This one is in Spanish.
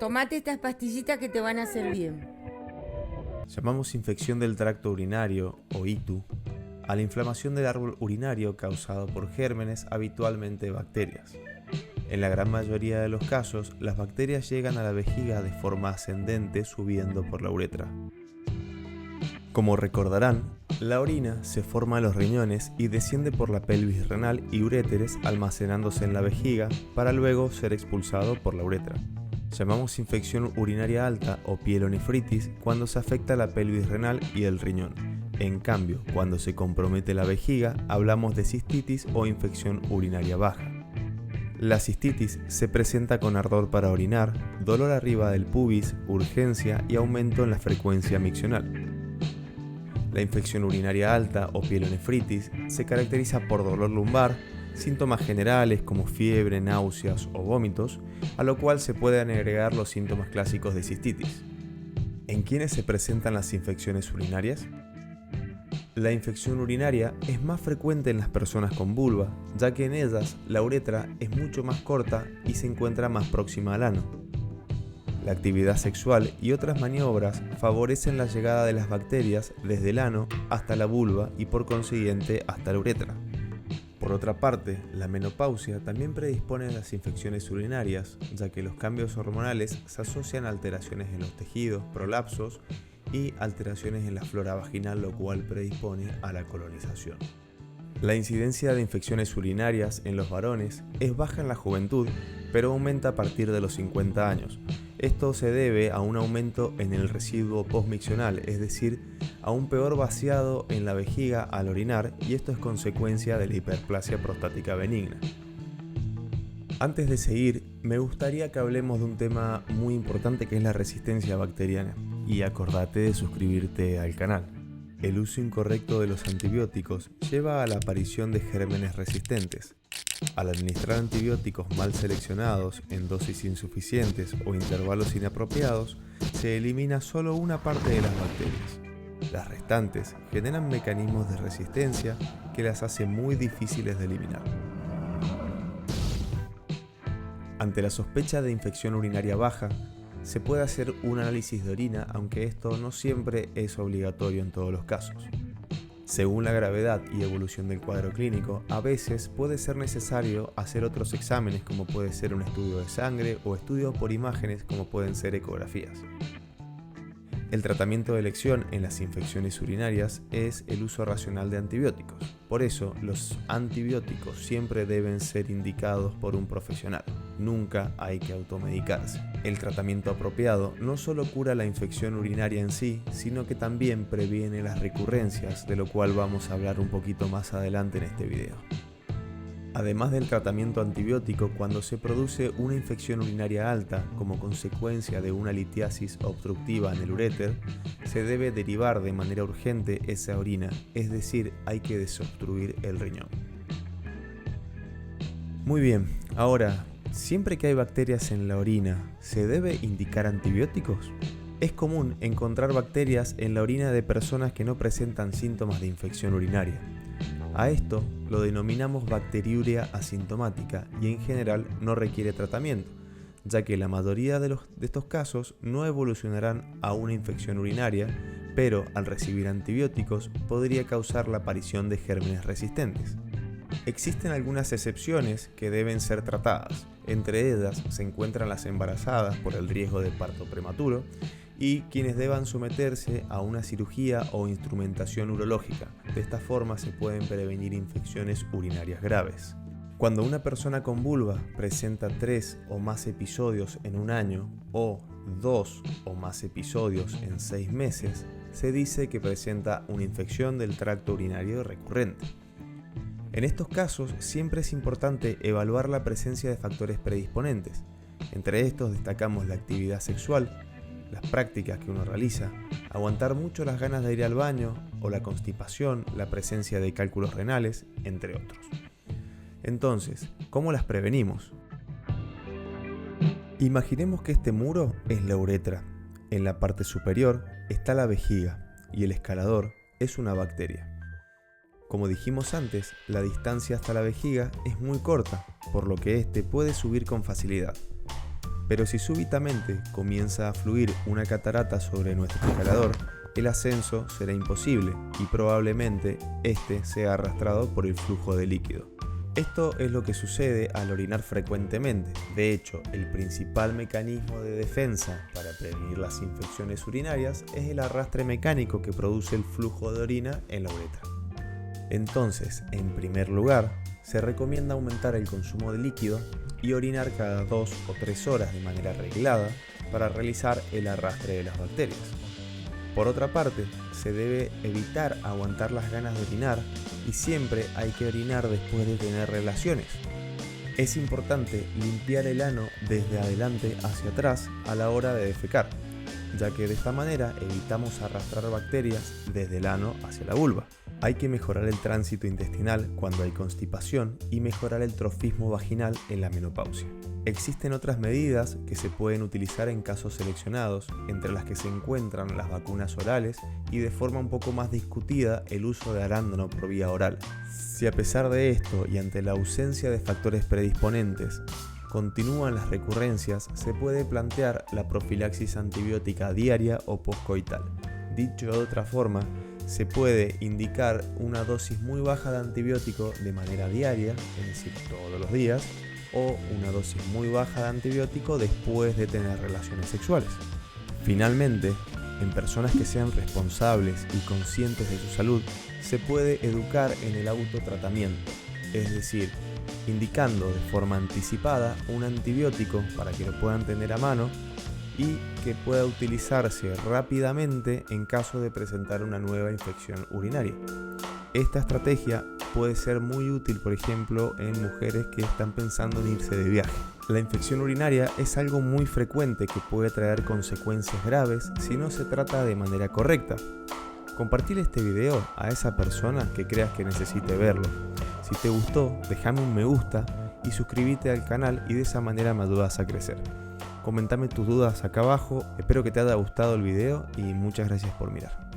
Tomate estas pastillitas que te van a hacer bien. Llamamos infección del tracto urinario, o ITU, a la inflamación del árbol urinario causado por gérmenes, habitualmente bacterias. En la gran mayoría de los casos, las bacterias llegan a la vejiga de forma ascendente subiendo por la uretra. Como recordarán, la orina se forma en los riñones y desciende por la pelvis renal y uréteres almacenándose en la vejiga para luego ser expulsado por la uretra. Llamamos infección urinaria alta o pielonefritis cuando se afecta la pelvis renal y el riñón. En cambio, cuando se compromete la vejiga, hablamos de cistitis o infección urinaria baja. La cistitis se presenta con ardor para orinar, dolor arriba del pubis, urgencia y aumento en la frecuencia miccional. La infección urinaria alta o pielonefritis se caracteriza por dolor lumbar, síntomas generales como fiebre, náuseas o vómitos, a lo cual se pueden agregar los síntomas clásicos de cistitis. ¿En quiénes se presentan las infecciones urinarias? La infección urinaria es más frecuente en las personas con vulva, ya que en ellas la uretra es mucho más corta y se encuentra más próxima al ano. La actividad sexual y otras maniobras favorecen la llegada de las bacterias desde el ano hasta la vulva y por consiguiente hasta la uretra. Por otra parte, la menopausia también predispone a las infecciones urinarias, ya que los cambios hormonales se asocian a alteraciones en los tejidos, prolapsos y alteraciones en la flora vaginal, lo cual predispone a la colonización. La incidencia de infecciones urinarias en los varones es baja en la juventud, pero aumenta a partir de los 50 años. Esto se debe a un aumento en el residuo postmiccional, es decir, a un peor vaciado en la vejiga al orinar, y esto es consecuencia de la hiperplasia prostática benigna. Antes de seguir, me gustaría que hablemos de un tema muy importante que es la resistencia bacteriana, y acordate de suscribirte al canal. El uso incorrecto de los antibióticos lleva a la aparición de gérmenes resistentes. Al administrar antibióticos mal seleccionados, en dosis insuficientes o intervalos inapropiados, se elimina solo una parte de las bacterias. Las restantes generan mecanismos de resistencia que las hace muy difíciles de eliminar. Ante la sospecha de infección urinaria baja, se puede hacer un análisis de orina, aunque esto no siempre es obligatorio en todos los casos. Según la gravedad y evolución del cuadro clínico, a veces puede ser necesario hacer otros exámenes como puede ser un estudio de sangre o estudios por imágenes como pueden ser ecografías. El tratamiento de elección en las infecciones urinarias es el uso racional de antibióticos. Por eso, los antibióticos siempre deben ser indicados por un profesional. Nunca hay que automedicarse. El tratamiento apropiado no solo cura la infección urinaria en sí, sino que también previene las recurrencias, de lo cual vamos a hablar un poquito más adelante en este video. Además del tratamiento antibiótico, cuando se produce una infección urinaria alta como consecuencia de una litiasis obstructiva en el uréter, se debe derivar de manera urgente esa orina, es decir, hay que desobstruir el riñón. Muy bien, ahora, siempre que hay bacterias en la orina, ¿se debe indicar antibióticos? Es común encontrar bacterias en la orina de personas que no presentan síntomas de infección urinaria. A esto lo denominamos bacteriuria asintomática y en general no requiere tratamiento, ya que la mayoría de estos casos no evolucionarán a una infección urinaria, pero al recibir antibióticos podría causar la aparición de gérmenes resistentes. Existen algunas excepciones que deben ser tratadas. Entre ellas se encuentran las embarazadas por el riesgo de parto prematuro y quienes deban someterse a una cirugía o instrumentación urológica. De esta forma se pueden prevenir infecciones urinarias graves. Cuando una persona con vulva presenta 3 o más episodios en un año o 2 o más episodios en 6 meses, se dice que presenta una infección del tracto urinario recurrente. En estos casos siempre es importante evaluar la presencia de factores predisponentes. Entre estos destacamos la actividad sexual, las prácticas que uno realiza, aguantar mucho las ganas de ir al baño o la constipación, la presencia de cálculos renales, entre otros. Entonces, ¿cómo las prevenimos? Imaginemos que este muro es la uretra. En la parte superior está la vejiga y el escalador es una bacteria. Como dijimos antes, la distancia hasta la vejiga es muy corta, por lo que este puede subir con facilidad. Pero si súbitamente comienza a fluir una catarata sobre nuestro escalador, el ascenso será imposible y probablemente este sea arrastrado por el flujo de líquido. Esto es lo que sucede al orinar frecuentemente. De hecho, el principal mecanismo de defensa para prevenir las infecciones urinarias es el arrastre mecánico que produce el flujo de orina en la uretra. Entonces, en primer lugar, se recomienda aumentar el consumo de líquido y orinar cada 2 o 3 horas de manera reglada para realizar el arrastre de las bacterias. Por otra parte, se debe evitar aguantar las ganas de orinar y siempre hay que orinar después de tener relaciones. Es importante limpiar el ano desde adelante hacia atrás a la hora de defecar, ya que de esta manera evitamos arrastrar bacterias desde el ano hacia la vulva. Hay que mejorar el tránsito intestinal cuando hay constipación y mejorar el trofismo vaginal en la menopausia. Existen otras medidas que se pueden utilizar en casos seleccionados, entre las que se encuentran las vacunas orales y de forma un poco más discutida el uso de arándano por vía oral. Si a pesar de esto y ante la ausencia de factores predisponentes continúan las recurrencias, se puede plantear la profilaxis antibiótica diaria o postcoital. Dicho de otra forma, se puede indicar una dosis muy baja de antibiótico de manera diaria, es decir, todos los días, o una dosis muy baja de antibiótico después de tener relaciones sexuales. Finalmente, en personas que sean responsables y conscientes de su salud, se puede educar en el autotratamiento, es decir, indicando de forma anticipada un antibiótico para que lo puedan tener a mano y que pueda utilizarse rápidamente en caso de presentar una nueva infección urinaria. Esta estrategia puede ser muy útil, por ejemplo, en mujeres que están pensando en irse de viaje. La infección urinaria es algo muy frecuente que puede traer consecuencias graves si no se trata de manera correcta. Compartir este video a esa persona que creas que necesite verlo. Si te gustó, déjame un me gusta y suscríbete al canal y de esa manera me ayudas a crecer. Comentame tus dudas acá abajo, espero que te haya gustado el video y muchas gracias por mirar.